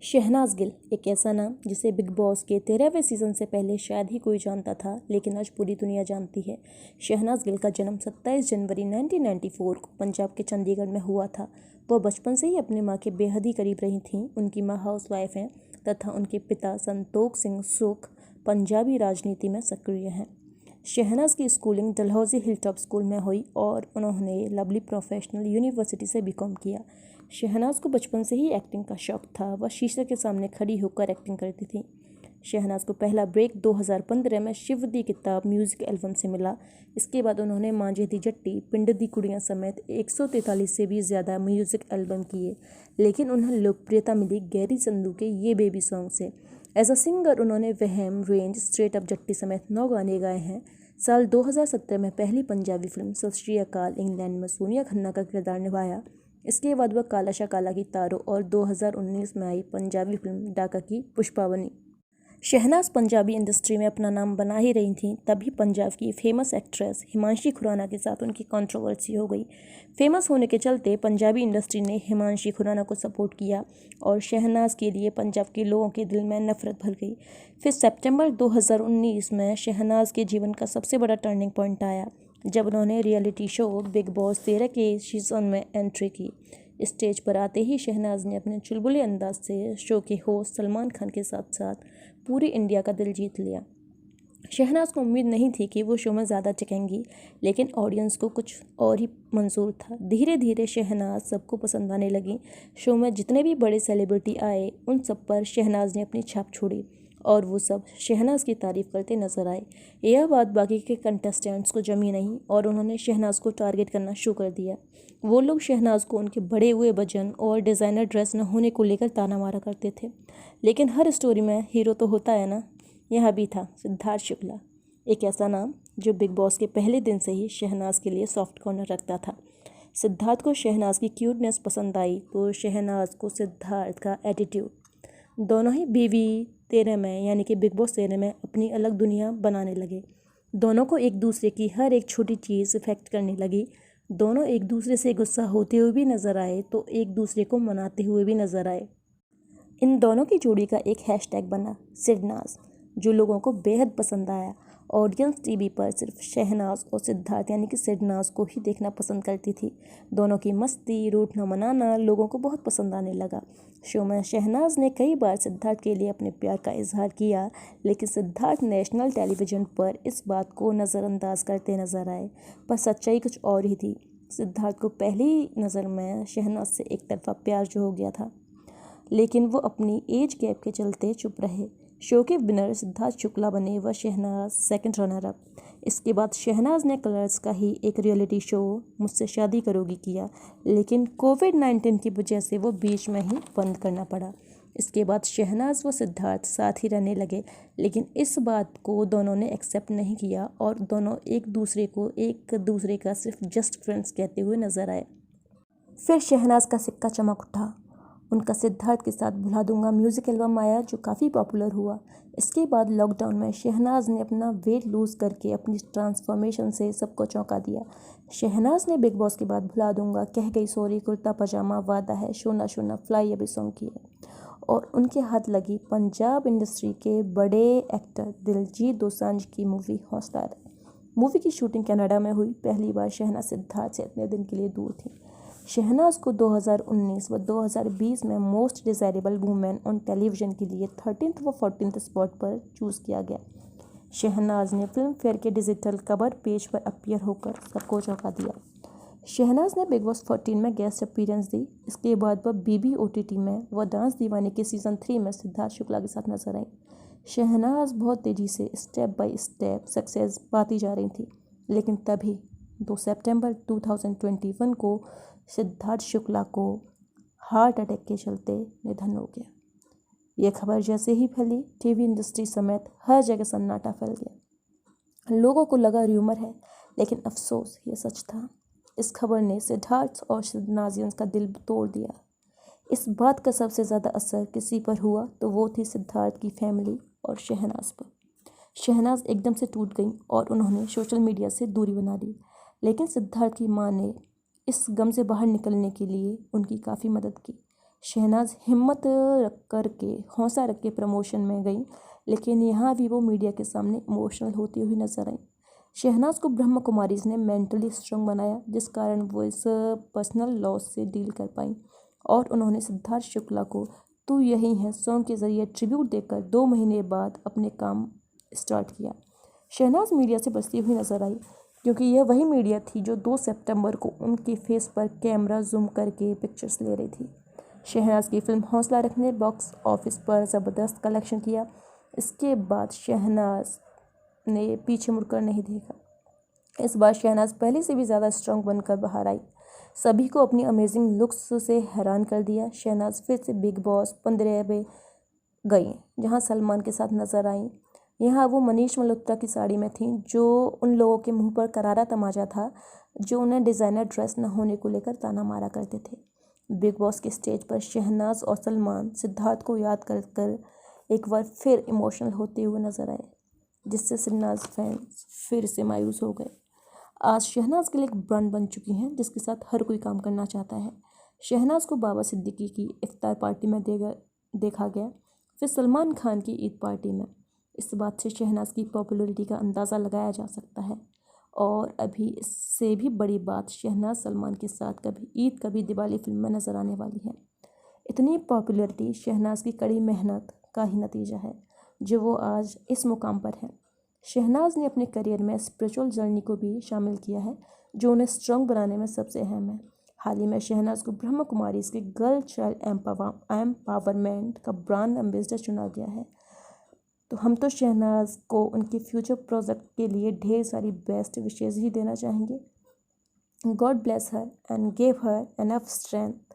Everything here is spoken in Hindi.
शहनाज गिल एक ऐसा नाम जिसे बिग बॉस के 13वें सीज़न से पहले शायद ही कोई जानता था, लेकिन आज पूरी दुनिया जानती है। शहनाज गिल का जन्म 27 जनवरी 1994 को पंजाब के चंडीगढ़ में हुआ था। वह बचपन से ही अपनी माँ के बेहद ही करीब रही थीं। उनकी माँ हाउसवाइफ हैं तथा उनके पिता संतोख सिंह सुख पंजाबी राजनीति में सक्रिय हैं। शहनाज की स्कूलिंग डलहौजी हिलटॉप स्कूल में हुई और उन्होंने लवली प्रोफेशनल यूनिवर्सिटी से बीकॉम किया। शहनाज को बचपन से ही एक्टिंग का शौक था। वह शीशे के सामने खड़ी होकर एक्टिंग करती थी। शहनाज को पहला ब्रेक 2015 में शिव दी किताब म्यूजिक एल्बम से मिला। इसके बाद उन्होंने मांझे दी जट्टी, पिंड दी कुड़ियाँ समेत 143 से भी ज़्यादा म्यूजिक एल्बम किए, लेकिन उन्हें लोकप्रियता मिली गैरी संधू के ये बेबी सॉन्ग से। एज अ सिंगर उन्होंने वहम, रेंज, स्ट्रेट अप जट्टी समेत 9 गाने गाए हैं। साल 2017 में पहली पंजाबी फिल्म सत श्री अकाल इंग्लैंड में सोनिया खन्ना का किरदार निभाया। इसके बाद वह काला शा काला की तारों और 2019 में आई पंजाबी फिल्म डाका की पुष्पावनी। शहनाज पंजाबी इंडस्ट्री में अपना नाम बना ही रही थीं, तभी पंजाब की फेमस एक्ट्रेस हिमांशी खुराना के साथ उनकी कंट्रोवर्सी हो गई। फेमस होने के चलते पंजाबी इंडस्ट्री ने हिमांशी खुराना को सपोर्ट किया और शहनाज के लिए पंजाब के लोगों के दिल में नफरत भर गई। फिर सितंबर 2019 में शहनाज के जीवन का सबसे बड़ा टर्निंग पॉइंट आया जब उन्होंने रियलिटी शो बिग बॉस 13 के सीजन में एंट्री की। स्टेज पर आते ही शहनाज ने अपने चुलबुले अंदाज से शो के होस्ट सलमान खान के साथ साथ पूरी इंडिया का दिल जीत लिया। शहनाज को उम्मीद नहीं थी कि वो शो में ज़्यादा टिकेंगी, लेकिन ऑडियंस को कुछ और ही मंजूर था। धीरे धीरे शहनाज सबको पसंद आने लगी। शो में जितने भी बड़े सेलिब्रिटी आए उन सब पर शहनाज ने अपनी छाप छोड़ी और वो सब शहनाज की तारीफ़ करते नजर आए। यह बात बाकी के कंटेस्टेंट्स को जमी नहीं और उन्होंने शहनाज को टारगेट करना शुरू कर दिया। वो लोग शहनाज को उनके बढ़े हुए वजन और डिज़ाइनर ड्रेस न होने को लेकर ताना मारा करते थे, लेकिन हर स्टोरी में हीरो तो होता है ना। यहाँ भी था सिद्धार्थ शुक्ला, एक ऐसा नाम जो बिग बॉस के पहले दिन से ही शहनाज के लिए सॉफ्ट कॉर्नर रखता था। सिद्धार्थ को शहनाज की क्यूटनेस पसंद आई तो शहनाज को सिद्धार्थ का एटीट्यूड। दोनों ही बीवी 13 में यानी कि बिग बॉस 13 में अपनी अलग दुनिया बनाने लगे। दोनों को एक दूसरे की हर एक छोटी चीज़ इफेक्ट करने लगी। दोनों एक दूसरे से गुस्सा होते हुए भी नज़र आए तो एक दूसरे को मनाते हुए भी नज़र आए। इन दोनों की जोड़ी का एक हैशटैग बना सिडनाज, जो लोगों को बेहद पसंद आया। ऑडियंस टीवी पर सिर्फ शहनाज और सिद्धार्थ यानी कि सिडनाज को ही देखना पसंद करती थी। दोनों की मस्ती, रूठना मनाना लोगों को बहुत पसंद आने लगा। शो में शहनाज ने कई बार सिद्धार्थ के लिए अपने प्यार का इजहार किया, लेकिन सिद्धार्थ नेशनल टेलीविज़न पर इस बात को नज़रअंदाज करते नजर आए। पर सच्चाई कुछ और ही थी। सिद्धार्थ को पहली नज़र में शहनाज से एक तरफा प्यार जो हो गया था, लेकिन वो अपनी एज गैप के चलते चुप रहे। शो के विनर सिद्धार्थ शुक्ला बने व शहनाज सेकंड रनर अप। इसके बाद शहनाज ने कलर्स का ही एक रियलिटी शो मुझसे शादी करोगी किया, लेकिन कोविड-19 की वजह से वो बीच में ही बंद करना पड़ा। इसके बाद शहनाज व सिद्धार्थ साथ ही रहने लगे, लेकिन इस बात को दोनों ने एक्सेप्ट नहीं किया और दोनों एक दूसरे का सिर्फ जस्ट फ्रेंड्स कहते हुए नजर आए। फिर शहनाज का सिक्का चमक उठा। उनका सिद्धार्थ के साथ भुला दूंगा म्यूज़िक एल्बम आया जो काफ़ी पॉपुलर हुआ। इसके बाद लॉकडाउन में शहनाज ने अपना वेट लूज़ करके अपनी ट्रांसफॉर्मेशन से सबको चौंका दिया। शहनाज ने बिग बॉस के बाद भुला दूंगा, कह गई सॉरी, कुर्ता पजामा, वादा है, शोना शोना, फ्लाई अभी सॉन्ग किए और उनके हाथ लगी पंजाब इंडस्ट्री के बड़े एक्टर दिलजीत दोसांझ की मूवी हौसला। मूवी की शूटिंग कनाडा में हुई। पहली बार शहनाज सिद्धार्थ से इतने दिन के लिए दूर थी। शहनाज को 2019 व 2020 में most desirable women on television के लिए 13th व 14th स्पॉट पर चूज़ किया गया। शहनाज ने फिल्म फेयर के डिजिटल कवर पेज पर अपीयर होकर सबको चौंका दिया। शहनाज ने बिग बॉस 14 में गेस्ट अपीयरेंस दी। इसके बाद वह बीबी OTT में व डांस दीवाने के सीज़न 3 में सिद्धार्थ शुक्ला के साथ नजर आई। शहनाज बहुत तेज़ी से स्टेप बाय स्टेप सक्सेस पाती जा रही थी, लेकिन तभी 2 सितंबर 2021 को सिद्धार्थ शुक्ला को हार्ट अटैक के चलते निधन हो गया। यह खबर जैसे ही फैली, टीवी इंडस्ट्री समेत हर जगह सन्नाटा फैल गया। लोगों को लगा र्यूमर है, लेकिन अफसोस ये सच था। इस खबर ने सिद्धार्थ और शहनाजियंस का दिल तोड़ दिया। इस बात का सबसे ज़्यादा असर किसी पर हुआ तो वो थी सिद्धार्थ की फैमिली और शहनाज पर। शहनाज एकदम से टूट गई और उन्होंने सोशल मीडिया से दूरी बना ली, लेकिन सिद्धार्थ की मां ने इस गम से बाहर निकलने के लिए उनकी काफ़ी मदद की। शहनाज हिम्मत रख कर के हौसला रख के प्रमोशन में गई, लेकिन यहाँ भी वो मीडिया के सामने इमोशनल होती हुई नजर आई। शहनाज को ब्रह्म कुमारीज ने मेंटली स्ट्रांग बनाया, जिस कारण वो इस पर्सनल लॉस से डील कर पाई और उन्होंने सिद्धार्थ शुक्ला को तू यही है सॉन्ग के जरिए ट्रिब्यूट देकर 2 महीने बाद अपने काम स्टार्ट किया। शहनाज मीडिया से बचती हुई नजर आई, क्योंकि यह वही मीडिया थी जो 2 सितंबर को उनके फेस पर कैमरा जूम करके पिक्चर्स ले रही थी। शहनाज की फिल्म हौसला रख ने बॉक्स ऑफिस पर ज़बरदस्त कलेक्शन किया। इसके बाद शहनाज ने पीछे मुड़कर नहीं देखा। इस बार शहनाज पहले से भी ज़्यादा स्ट्रांग बनकर बाहर आई, सभी को अपनी अमेजिंग लुक्स से हैरान कर दिया। शहनाज फिर से बिग बॉस 15 में गई, जहां सलमान के साथ नजर आई। यहाँ वो मनीष मल्होत्रा की साड़ी में थी, जो उन लोगों के मुंह पर करारा तमाचा था जो उन्हें डिज़ाइनर ड्रेस न होने को लेकर ताना मारा करते थे। बिग बॉस के स्टेज पर शहनाज और सलमान सिद्धार्थ को याद कर कर एक बार फिर इमोशनल होते हुए नजर आए, जिससे शहनाज फैंस फिर से मायूस हो गए। आज शहनाज के लिए एक ब्रांड बन चुकी हैं, जिसके साथ हर कोई काम करना चाहता है। शहनाज को बाबा सिद्दीकी की इफ्तार पार्टी में देखा गया, फिर सलमान खान की ईद पार्टी में। इस बात से शहनाज की पॉपुलैरिटी का अंदाज़ा लगाया जा सकता है। और अभी इससे भी बड़ी बात, शहनाज सलमान के साथ कभी ईद कभी दिवाली फिल्म में नजर आने वाली है। इतनी पॉपुलैरिटी शहनाज की कड़ी मेहनत का ही नतीजा है, जो वो आज इस मुकाम पर है। शहनाज ने अपने करियर में स्पिरिचुअल जर्नी को भी शामिल किया है, जो उन्हें स्ट्रांग बनाने में सबसे अहम है। हाल ही में शहनाज को ब्रह्म कुमारीज के गर्ल चाइल्ड एम्पावरमेंट का ब्रांड एम्बेसडर चुना गया है। तो हम तो शहनाज को उनके फ्यूचर प्रोजेक्ट के लिए ढेर सारी बेस्ट विशेज़ ही देना चाहेंगे। God bless her and give her enough strength